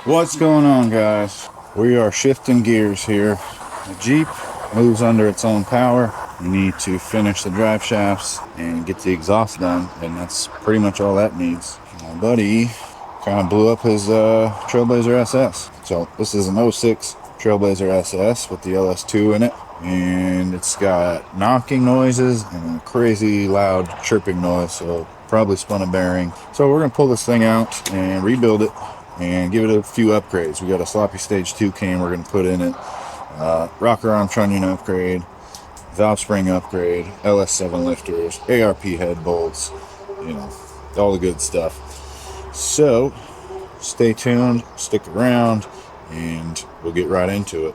What's going on, guys? We are shifting gears here. The Jeep moves under its own power. We need to finish the drive shafts and get the exhaust done, and that's pretty much all that needs. My buddy kind of blew up his Trailblazer SS. So this is an 06 Trailblazer SS with the LS2 in it, and it's got knocking noises and a crazy loud chirping noise, so probably spun a bearing. So we're gonna pull this thing out and rebuild it and give it a few upgrades. We got a sloppy stage 2 cam we're going to put in it, rocker arm trunnion upgrade, valve spring upgrade, LS7 lifters, ARP head bolts, you know, all the good stuff. So stay tuned, stick around, and we'll get right into it.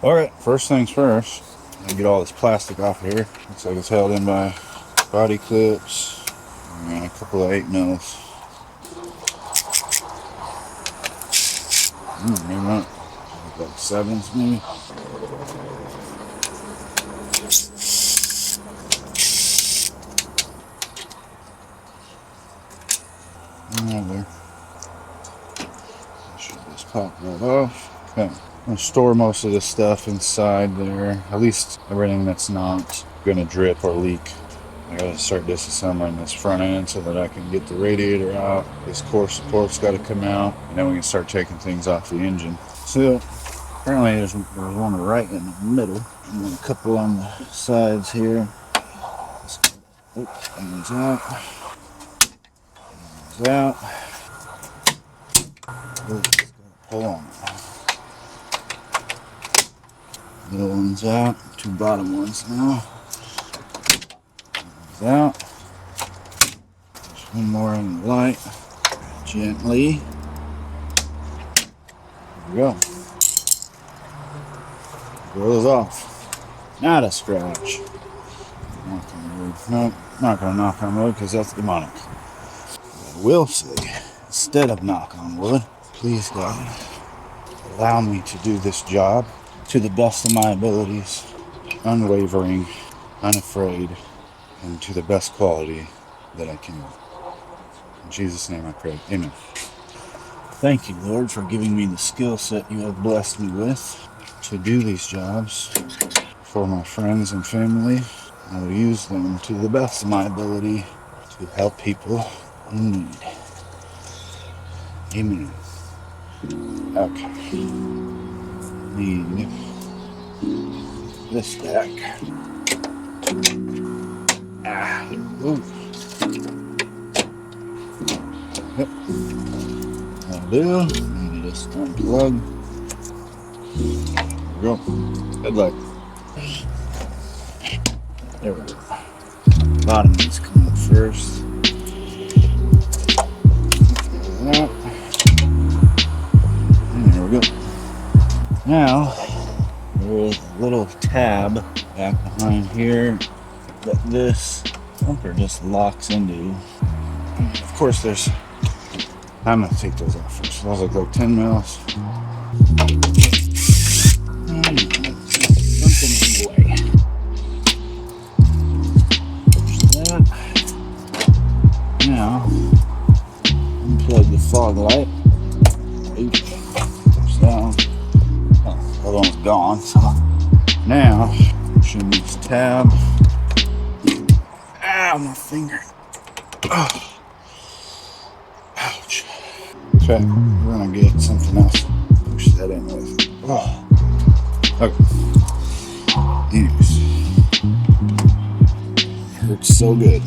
Alright, first things first, I get all this plastic off here. Looks like it's held in by body clips and a couple of 8mm. Maybe not, like 7s maybe. There. Should just pop right off. Okay. I'm going to store most of this stuff inside there, at least everything that's not going to drip or leak. I got to start disassembling this front end so that I can get the radiator out. This core support's got to come out, and then we can start taking things off the engine. So apparently there's one right in the middle, and then a couple on the sides here. Comes out. Comes out. Pull on. Little ones out, 2 bottom ones now. One's out. There's one more in the light. Gently. There we go. Goes off. Not a scratch. Knock on wood. Nope, not gonna knock on wood because that's demonic. I will say, instead of knock on wood, please God, allow me to do this job to the best of my abilities, unwavering, unafraid, and to the best quality that I can. In Jesus' name I pray. Amen. Thank you, Lord, for giving me the skill set you have blessed me with to do these jobs for my friends and family. I will use them to the best of my ability to help people in need. Amen. Okay. Need this back. Ooh. Yep. That'll do. Need to just unplug. There we go. Headlight. There we go. Bottom needs to come up first. Like that. And there we go. Now, there's a little tab back behind here that this bumper just locks into. Of course, I'm going to take those off first. Those look like 10 mils. Something in the way. Push that. Now, unplug the fog light. Push down. The other one's gone, so now pushing this tab. Ow, my finger. Oh. Ouch. Okay, we're gonna get something else to push that in with. Oh. Okay. Anyways, hurts so good.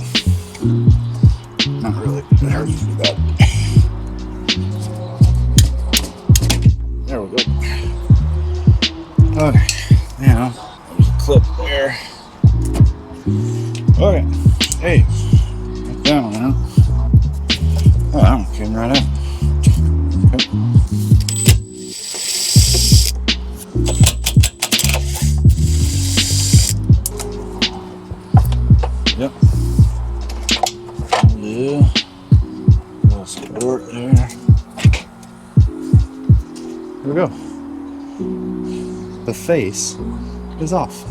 Not really, but it hurts pretty bad. There we go. Okay, now there's a clip there. Okay, hey, right down now. Oh, that one came right out. Okay. Yep. Yeah. Little support there. There we go. The face is off.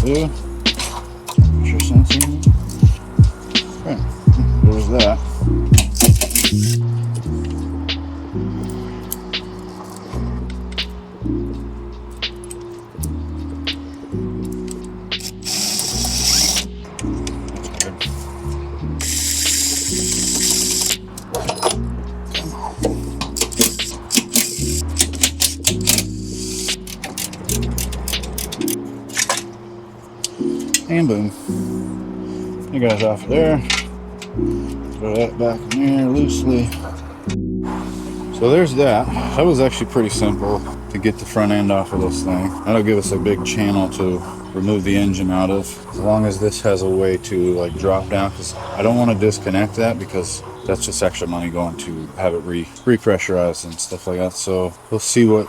Yeah. Pressure sensor. Okay. There's that. And boom. You guys off there. Throw that back in there loosely. So there's that. That was actually pretty simple to get the front end off of this thing. That'll give us a big channel to remove the engine out of, as long as this has a way to like drop down, because I don't want to disconnect that, because that's just extra money going to have it repressurized and stuff like that. So we'll see what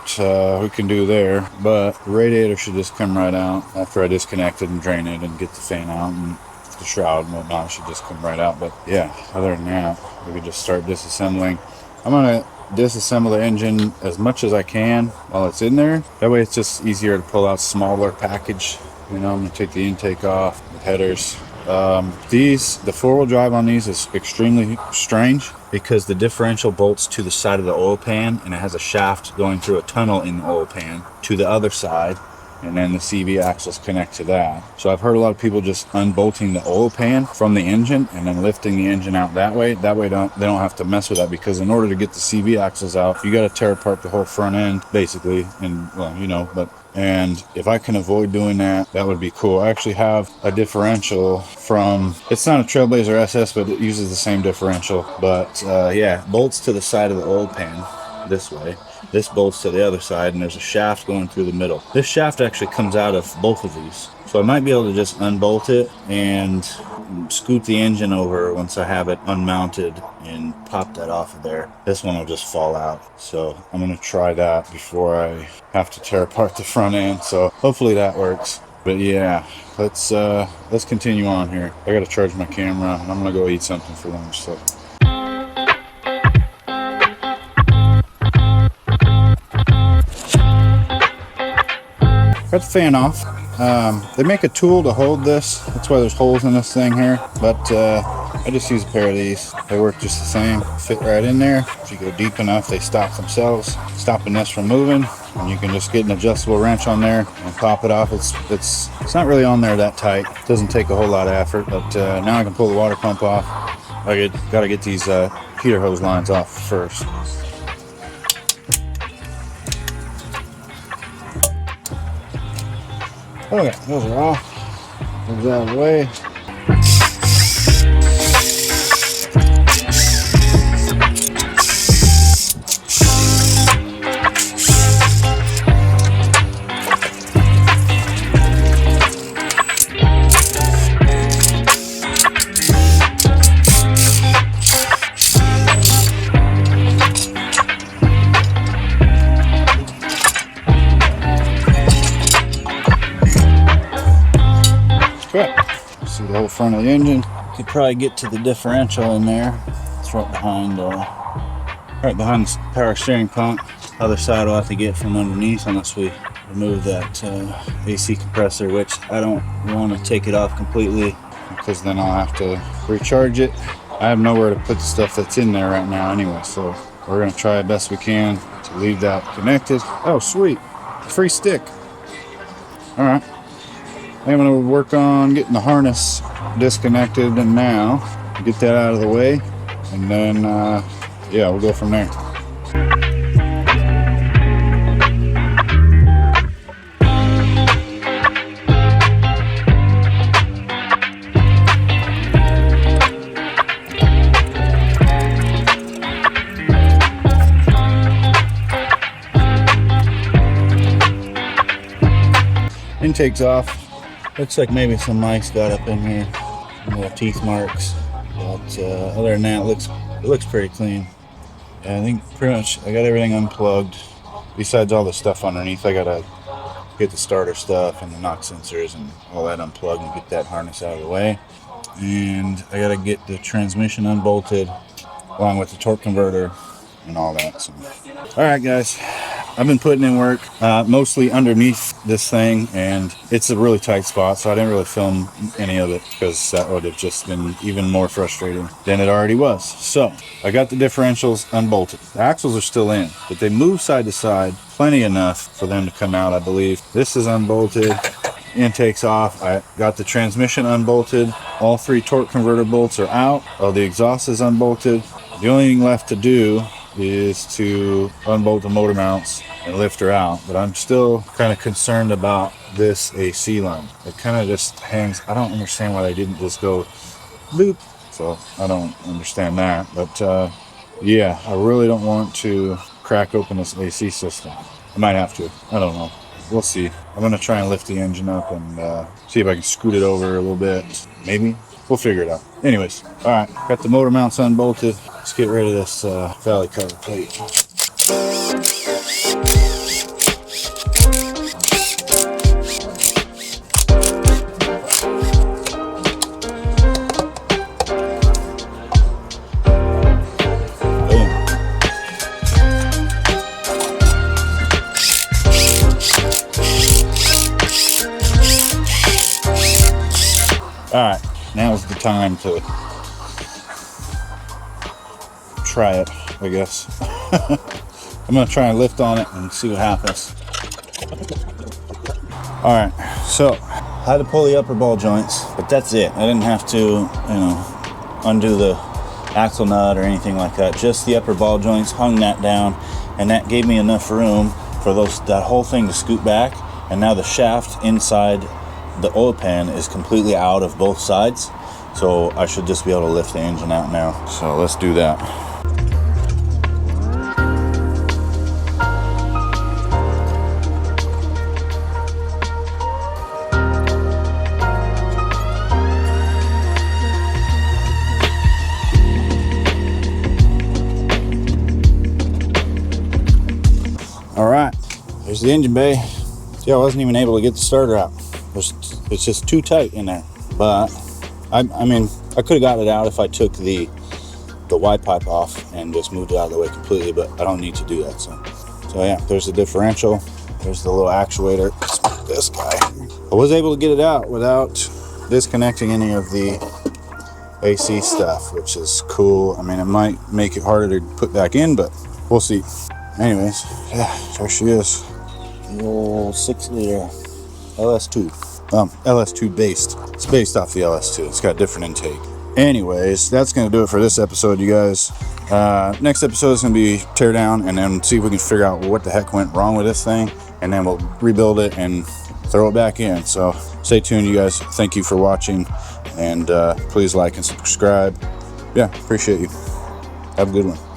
we can do there, but the radiator should just come right out after I disconnect it and drain it and get the fan out, and the shroud and whatnot should just come right out. But yeah, other than that, we can just start disassembling. I'm gonna disassemble the engine as much as I can while it's in there. That way it's just easier to pull out smaller package. You know, I'm gonna take the intake off, the headers. The four-wheel drive on these is extremely strange, because the differential bolts to the side of the oil pan, and it has a shaft going through a tunnel in the oil pan to the other side, and then the CV axles connect to that. So I've heard a lot of people just unbolting the oil pan from the engine and then lifting the engine out that way. That way they don't have to mess with that, because in order to get the CV axles out, you got to tear apart the whole front end basically. And well, you know, and if I can avoid doing that, that would be cool. I actually have a differential from, it's not a Trailblazer SS, but it uses the same differential. But yeah, bolts to the side of the oil pan this way. This bolts to the other side, and there's a shaft going through the middle. This shaft actually comes out of both of these. So I might be able to just unbolt it and scoot the engine over once I have it unmounted and pop that off of there. This one will just fall out. So I'm gonna try that before I have to tear apart the front end. So hopefully that works. But yeah, let's continue on here. I gotta charge my camera, and I'm gonna go eat something for lunch. So. Got the fan off. They make a tool to hold this. That's why there's holes in this thing here. But I just use a pair of these. They work just the same. Fit right in there. If you go deep enough, they stop themselves, stopping this from moving. And you can just get an adjustable wrench on there and pop it off. It's not really on there that tight. It doesn't take a whole lot of effort. But now I can pull the water pump off. I gotta get these heater hose lines off first. Okay, those are off. Those out of the way. See the whole front of the engine. Could probably get to the differential in there. It's right behind the power steering pump. Other side will have to get from underneath unless we remove that AC compressor, which I don't want to take it off completely, because then I'll have to recharge it. I have nowhere to put the stuff that's in there right now anyway, so we're going to try the best we can to leave that connected. Oh, sweet. Free stick. All right. I'm going to work on getting the harness disconnected and now get that out of the way. And then, yeah, we'll go from there. Intake's off. Looks like maybe some mice got up in here, some little teeth marks, but other than that, it looks pretty clean. And I think pretty much I got everything unplugged. Besides all the stuff underneath, I gotta get the starter stuff and the knock sensors and all that unplugged and get that harness out of the way. And I gotta get the transmission unbolted along with the torque converter and all that. So, all right, guys. I've been putting in work, mostly underneath this thing, and it's a really tight spot, so I didn't really film any of it because that would have just been even more frustrating than it already was. So I got the differentials unbolted. The axles are still in, but they move side to side plenty enough for them to come out, I believe. This is unbolted, intake's off. I got the transmission unbolted. All 3 torque converter bolts are out. Oh, the exhaust is unbolted. The only thing left to do is to unbolt the motor mounts and lift her out, but I'm still kind of concerned about this AC line. It kind of just hangs. I don't understand why they didn't just go loop, so I don't understand that. But yeah, I really don't want to crack open this AC system. I might have to, I don't know, we'll see. I'm gonna try and lift the engine up and see if I can scoot it over a little bit. Maybe we'll figure it out. Anyways, all right, got the motor mounts unbolted. Let's get rid of this valley cover plate. Boom. All right, now's the time to try it, I guess. I'm gonna try and lift on it and see what happens. All right, so I had to pull the upper ball joints, but that's it. I didn't have to, you know, undo the axle nut or anything like that. Just the upper ball joints, hung that down, and that gave me enough room for that whole thing to scoot back. And now the shaft inside the oil pan is completely out of both sides, so I should just be able to lift the engine out now. So let's do that. All right, there's the engine bay. See, I wasn't even able to get the starter out. It's just too tight in there. But I mean, I could have got it out if I took the Y pipe off and just moved it out of the way completely, but I don't need to do that. So yeah, there's the differential. There's the little actuator. This guy. I was able to get it out without disconnecting any of the AC stuff, which is cool. I mean, it might make it harder to put back in, but we'll see. Anyways, yeah, there she is. The old 6-liter LS2. LS2 based. It's based off the LS2. It's got a different intake. Anyways, that's going to do it for this episode, you guys. Next episode is going to be tear down and then see if we can figure out what the heck went wrong with this thing. And then we'll rebuild it and throw it back in. So stay tuned, you guys. Thank you for watching. And please like and subscribe. Yeah, appreciate you. Have a good one.